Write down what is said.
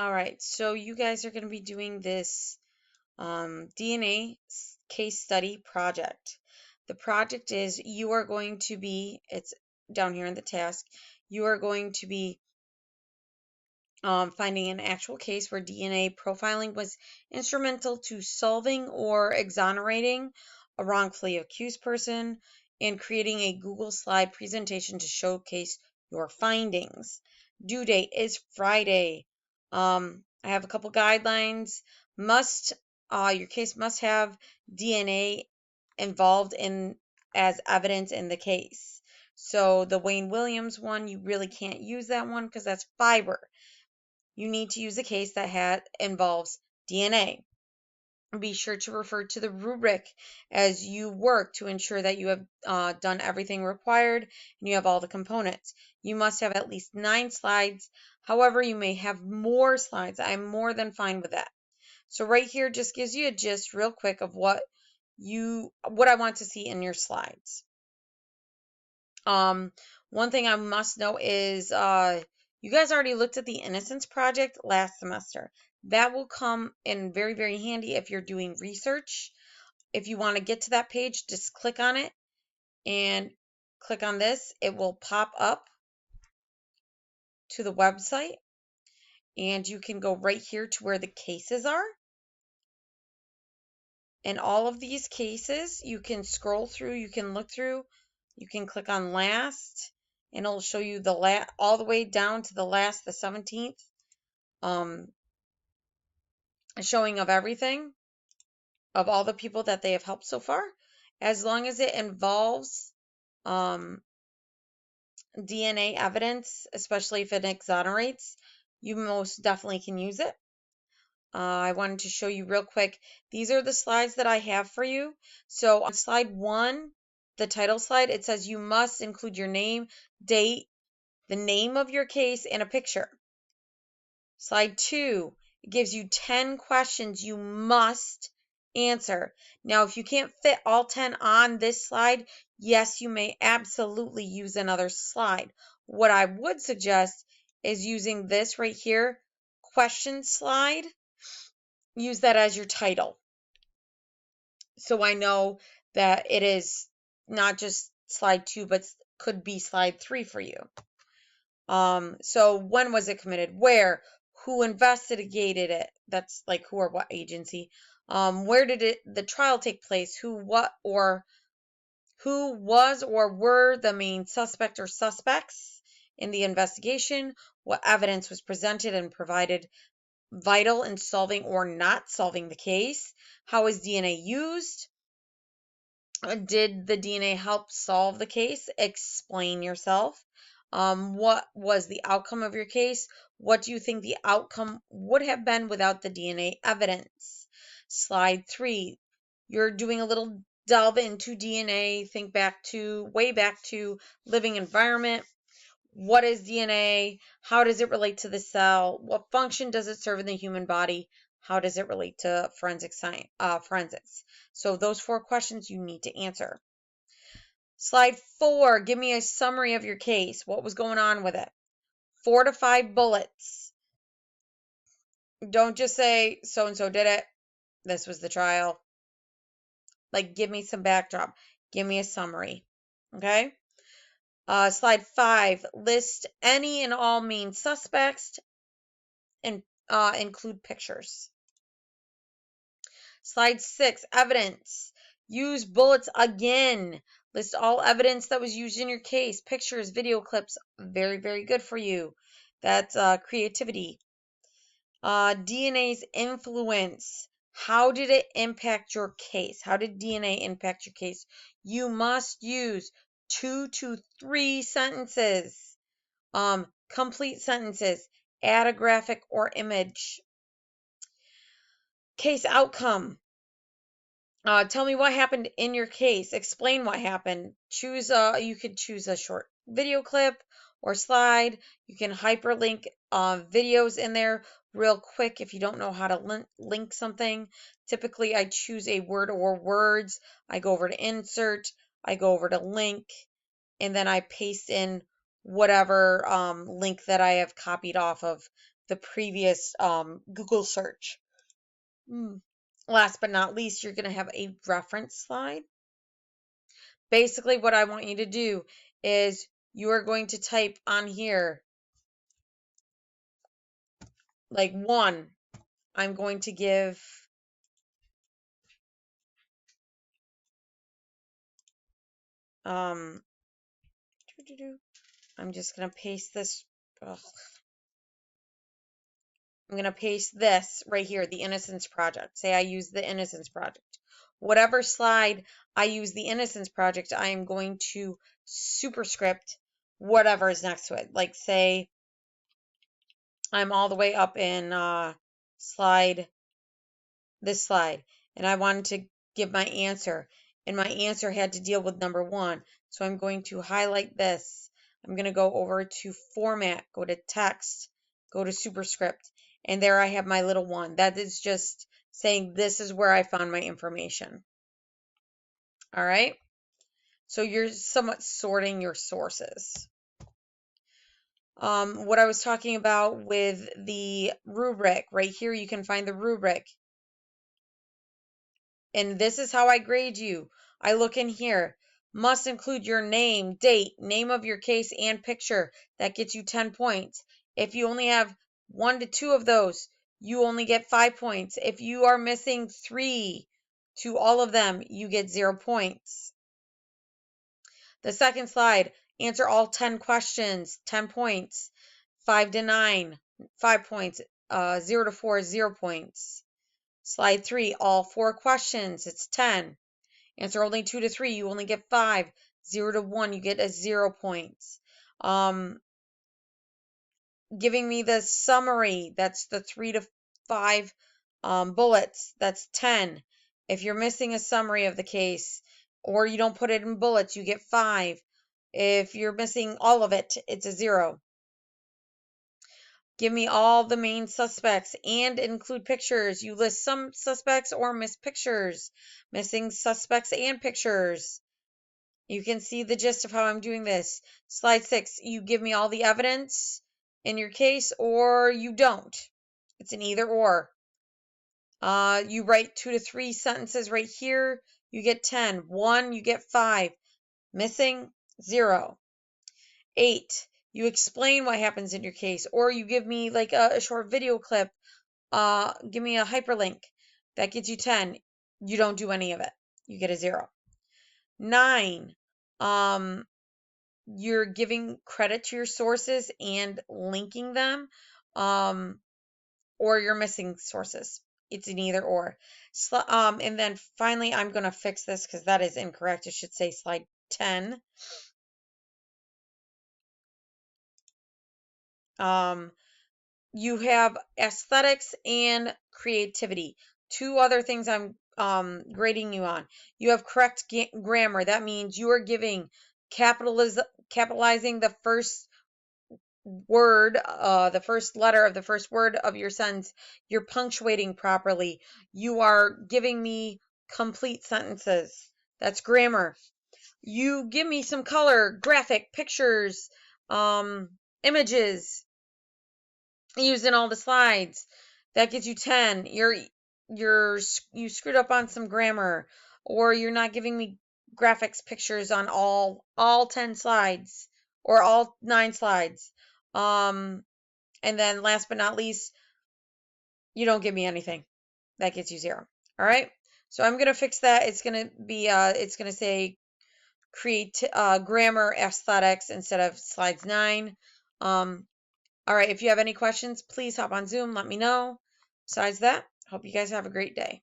All right, so you guys are going to be doing this DNA case study project. The project is you are going to be, it's down here in the task, you are going to be finding an actual case where DNA profiling was instrumental to solving or exonerating a wrongfully accused person and creating a Google slide presentation to showcase your findings. Due date is Friday. I have a couple guidelines. Your case must have DNA involved in as evidence in the case. So the Wayne Williams one, you really can't use that one because that's fiber. You need to use a case that involves DNA. Be sure to refer to the rubric as you work to ensure that you have done everything required and you have all the components. You must have at least 9 slides. However, you may have more slides. I'm more than fine with that. So right here just gives you a gist real quick of what I want to see in your slides. One thing I must know is you guys already looked at the Innocence Project last semester. That will come in very, very handy if you're doing research. If you want to get to that page, just click on it and click on this. It will pop up to the website and you can go right here to where the cases are. And all of these cases, you can scroll through, you can look through, you can click on last, and it'll show you all the way down to the 17th, showing of everything, of all the people that they have helped so far. As long as it involves DNA evidence, especially if it exonerates, you most definitely can use it. I wanted to show you real quick. These are the slides that I have for you. So on slide 1, the title slide, it says you must include your name, date, the name of your case, and a picture. Slide 2, it gives you 10 questions you must answer. Now, if you can't fit all 10 on this slide, yes, you may absolutely use another slide. What I would suggest is using this right here, question slide. Use that as your title. So I know that it is not just slide 2, but could be slide 3 for you. So when was it committed? Where? Who investigated it? That's like who or what agency. Where did the trial take place? Who was or were the main suspect or suspects in the investigation? What evidence was presented and provided vital in solving or not solving the case? How is DNA used? Did the DNA help solve the case? Explain yourself. What was the outcome of your case? What do you think the outcome would have been without the DNA evidence? Slide 3, you're doing a little delve into DNA. Think way back to living environment. What is DNA? How does it relate to the cell? What function does it serve in the human body? How does it relate to forensics? So those 4 questions you need to answer. Slide 4, give me a summary of your case. What was going on with it? 4 to 5 bullets. Don't just say so-and-so did it. This was the trial. Like, give me some backdrop. Give me a summary. Okay? Slide 5, list any and all main suspects and include pictures. Slide 6, evidence. Use bullets again. List all evidence that was used in your case. Pictures, video clips. Very, very good for you. That's creativity. DNA's influence. How did it impact your case? How did DNA impact your case? You must use 2 to 3 sentences. Complete sentences. Add a graphic or image. Case outcome. Tell me what happened in your case. Explain what happened. You could choose a short video clip or slide. You can hyperlink videos in there real quick if you don't know how to link something. Typically, I choose a word or words. I go over to insert. I go over to link. And then I paste in whatever link that I have copied off of the previous Google search. Last but not least, you're going to have a reference slide. Basically, what I want you to do is you are going to type on here, like 1. I'm going to give I'm just going to paste this. Ugh. I'm going to paste this right here, the Innocence Project. Say I use the Innocence Project. Whatever slide I use the Innocence Project, I am going to superscript whatever is next to it. Like say I'm all the way up in this slide, and I wanted to give my answer, and my answer had to deal with number 1. So I'm going to highlight this. I'm going to go over to Format, go to Text, go to Superscript, and there I have my little 1. That is just saying this is where I found my information. All right? So you're somewhat sorting your sources. What I was talking about with the rubric, right here you can find the rubric. And this is how I grade you. I look in here. Must include your name, date, name of your case, and picture. That gets you 10 points. If you only have 1 to 2 of those, you only get 5 points. If you are missing 3 to all of them, you get 0 points. The second slide, answer all 10 questions, 10 points. 5 to 9, 5 points. 0 to 4, 0 points. Slide 3, all 4 questions, it's 10. Answer only 2 to 3, you only get 5. 0 to 1, you get a 0 points. Giving me the summary, that's the 3 to 5 bullets, that's 10. If you're missing a summary of the case, or you don't put it in bullets, you get 5. If you're missing all of it, it's a 0. Give me all the main suspects and include pictures. You list some suspects or miss pictures. Missing suspects and pictures. You can see the gist of how I'm doing this. Slide 6, you give me all the evidence in your case or you don't. It's an either or. You write 2 to 3 sentences right here. You get 10. 1, you get 5. Missing, 0. 8, you explain what happens in your case, or you give me like a short video clip. Give me a hyperlink. That gets you 10. You don't do any of it. You get a 0. 9, you're giving credit to your sources and linking them, or you're missing sources. It's an either or. And then finally, I'm going to fix this because that is incorrect. It should say slide 10. You have aesthetics and creativity. 2 other things I'm grading you on. You have correct grammar. That means you are giving capitalizing the first word, the first letter of the first word of your sentence. You're punctuating properly. You are giving me complete sentences. That's grammar. You give me some color, graphic, pictures, images used in all the slides. That gets you 10. You screwed up on some grammar, or you're not giving me graphics, pictures on all 10 slides or all 9 slides. And then last but not least, you don't give me anything. That gets you 0. All right. So I'm gonna fix that. It's gonna be it's gonna say create grammar aesthetics instead of slides 9. All right, if you have any questions, please hop on Zoom, let me know. Besides that, hope you guys have a great day.